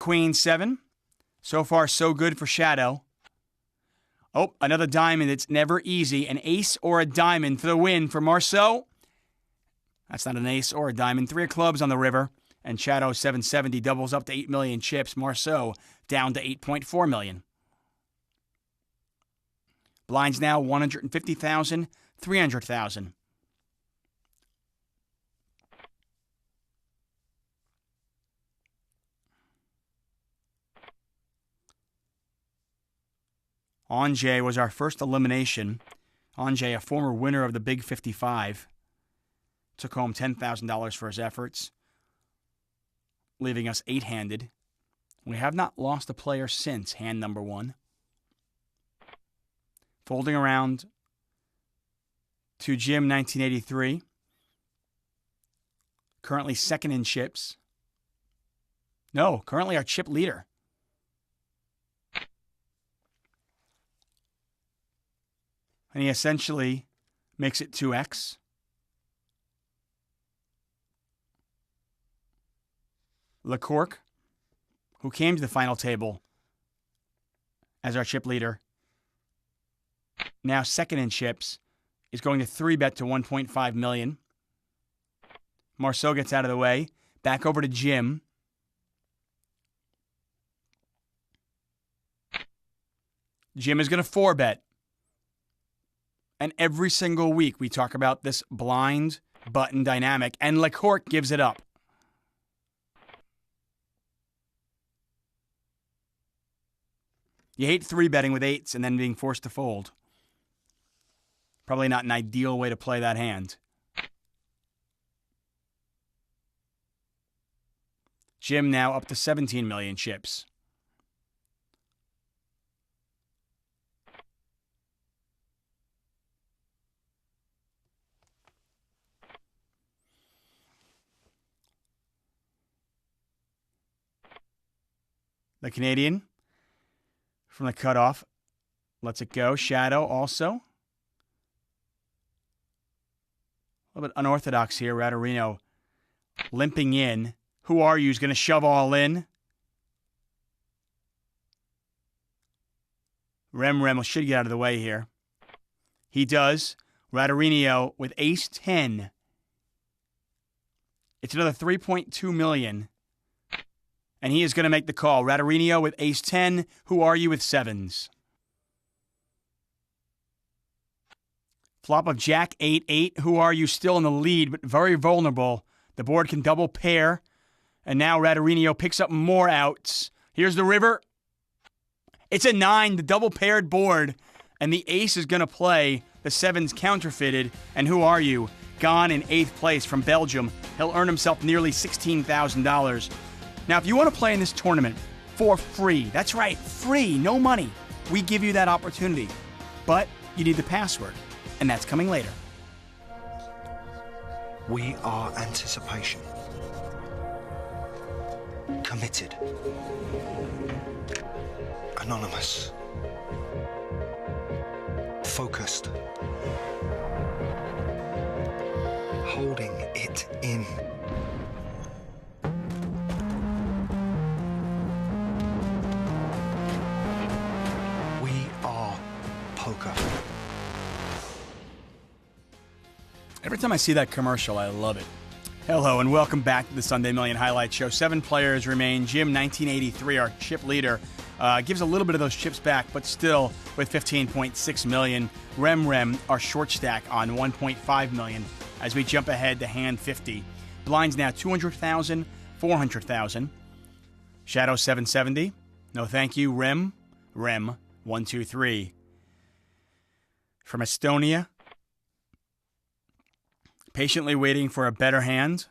Queen 7. So far, so good for Shadow. Oh, another diamond. It's never easy. An ace or a diamond for the win for Marceau. That's not an ace or a diamond. 3 of clubs on the river. And Shadow 770 doubles up to 8 million chips. Marceau down to 8.4 million. Blinds now 150,000, 300,000. Anjay was our first elimination. Anjay, a former winner of the Big 55, took home $10,000 for his efforts, leaving us 8-handed. We have not lost a player since hand number 1. Folding around to Jim 1983, currently second in chips. No, currently our chip leader. And he essentially makes it 2x. LeCourc, who came to the final table as our chip leader, now second in chips, is going to 3-bet to 1.5 million. Marceau gets out of the way. Back over to Jim. Jim is going to 4-bet. And every single week we talk about this blind button dynamic, and LeCourc gives it up. You hate 3-betting with 8s and then being forced to fold. Probably not an ideal way to play that hand. Jim now up to 17 million chips. The Canadian from the cutoff lets it go. Shadow also. A little bit unorthodox here. Radarino limping in. Who are you? Is going to shove all in. Rem should get out of the way here. He does. Radarino with ace 10. It's another 3.2 million. And he is going to make the call. Radarino with ace 10. Who are you with 7s? Flop of Jack 8-8. Who are you? Still in the lead, but very vulnerable. The board can double pair. And now Radarino picks up more outs. Here's the river. It's a 9, the double paired board. And the ace is going to play. The 7's counterfeited. And who are you? Gone in 8th place from Belgium. He'll earn himself nearly $16,000. Now, if you want to play in this tournament for free, that's right, free, no money, we give you that opportunity. But you need the password, and that's coming later. We are anticipation. Committed. Anonymous. Focused. Holding it in. Poker. Every time I see that commercial, I love it. Hello and welcome back to the Sunday Million Highlight Show. 7 players remain. Jim, 1983, our chip leader, gives a little bit of those chips back, but still with 15.6 million. Rem, our short stack on 1.5 million as we jump ahead to hand 50. Blinds now 200,000, 400,000. Shadow 770. No thank you. Rem, 123. From Estonia, patiently waiting for a better hand.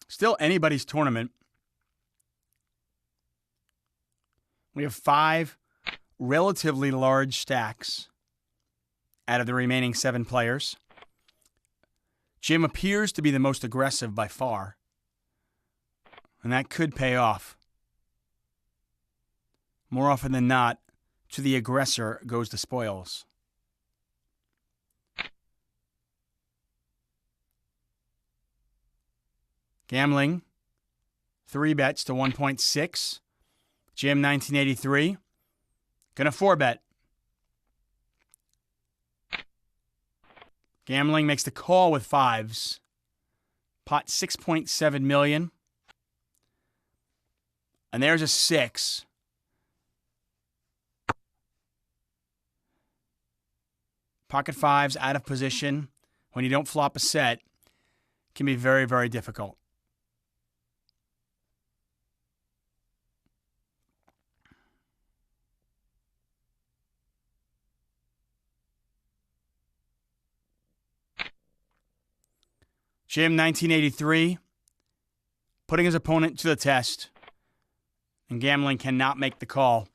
Still anybody's tournament. We have 5 relatively large stacks out of the remaining 7 players. Jim appears to be the most aggressive by far, and that could pay off. More often than not, to the aggressor goes the spoils. Gambling, 3 bets to 1.6. Jim, 1983, gonna 4-bet. Gambling makes the call with 5s. Pot 6.7 million. And there's a 6. Pocket 5s out of position when you don't flop a set can be very, very difficult. Jim, 1983, putting his opponent to the test, and Gambling cannot make the call.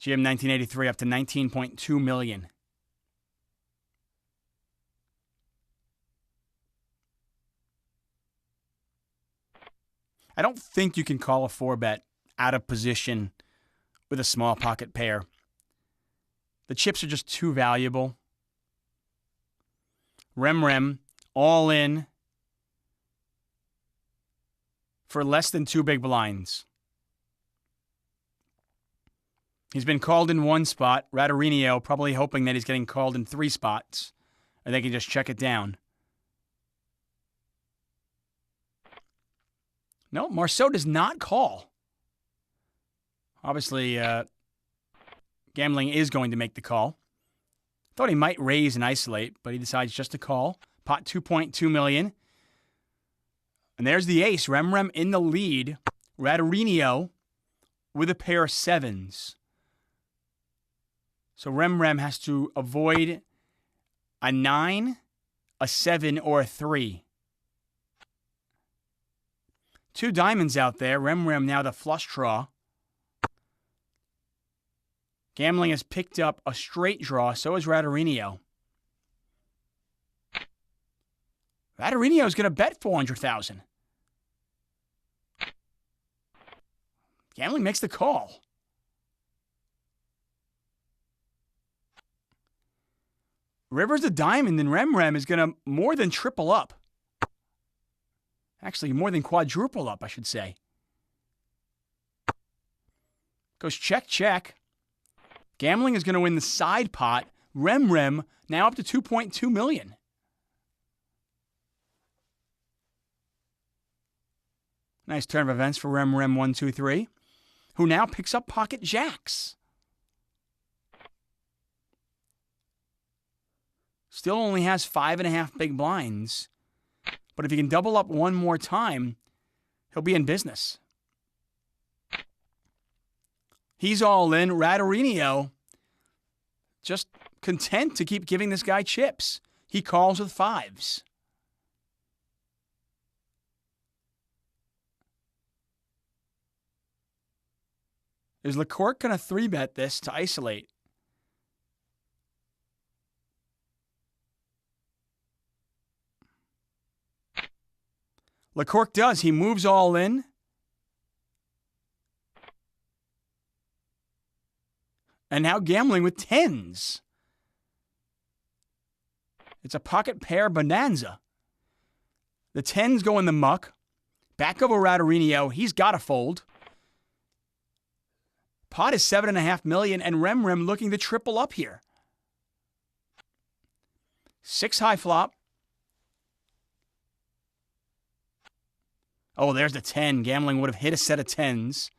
Jim, 1983, up to 19.2 million. I don't think you can call a 4-bet out of position with a small pocket pair. The chips are just too valuable. Rem all in for less than 2 big blinds. He's been called in 1 spot. Radarinho probably hoping that he's getting called in 3 spots, and they can just check it down. No, Marceau does not call. Obviously, Gambling is going to make the call. Thought he might raise and isolate, but he decides just to call. Pot 2.2 million. And there's the ace. Rem in the lead. Radarinho with a pair of 7s. So Rem has to avoid a 9, a 7, or a 3. 2 diamonds out there. Rem now the flush draw. Gambling has picked up a straight draw. So is Radarinho. Radarinho is going to bet 400,000. Gambling makes the call. River's a diamond, and Rem is going to more than triple up. Actually, more than quadruple up, I should say. Goes check, check. Gambling is going to win the side pot. Rem now up to 2.2 million. Nice turn of events for Rem 123, who now picks up pocket jacks. Still only has 5.5 big blinds, but if he can double up one more time, he'll be in business. He's all in. Radarinho just content to keep giving this guy chips. He calls with 5s. Is Lecourt going to 3-bet this to isolate? Lecourt does. He moves all in. And now Gambling with 10s. It's a pocket pair bonanza. The 10s go in the muck. Back over Radarinho. He's got to fold. Pot is 7.5 million, and Rem looking to triple up here. 6 high flop. Oh, there's the 10. Gambling would have hit a set of 10s.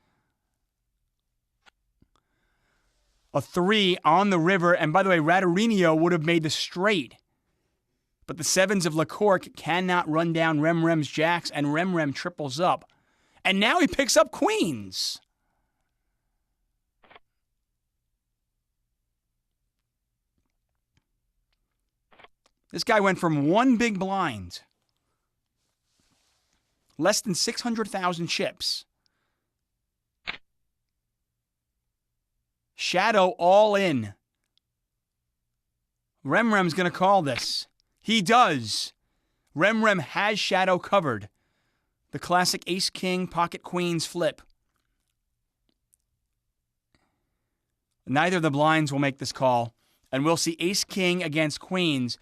A 3 on the river. And by the way, Radarinho would have made the straight. But the 7s of Lecourt cannot run down Rem's jacks, and Rem triples up. And now he picks up queens. This guy went from 1 big blind, less than 600,000 chips. Shadow all in. Rem's going to call this. He does. Rem has shadow covered. The classic ace-king, pocket queens flip. Neither of the blinds will make this call. And we'll see ace-king against queens.